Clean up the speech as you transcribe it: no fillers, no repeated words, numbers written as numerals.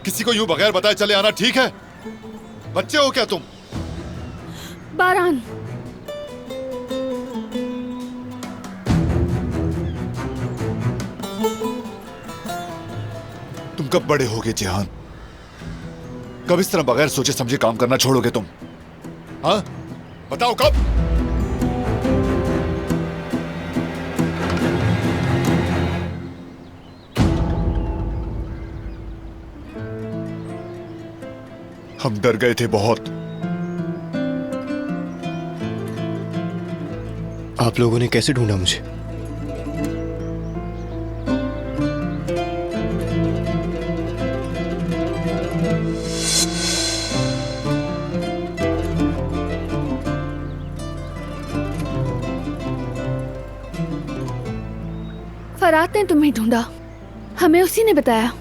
किसी को यूं बगैर बताए चले आना ठीक है? बच्चे हो क्या तुम? बारान, तुम कब बड़े होगे जिहान? कब इस तरह बगैर सोचे समझे काम करना छोड़ोगे तुम? हाँ, बताओ कब? हम डर गए थे बहुत। आप लोगों ने कैसे ढूंढा मुझे? फरात ने तुम्हें ढूंढा, हमें उसी ने बताया।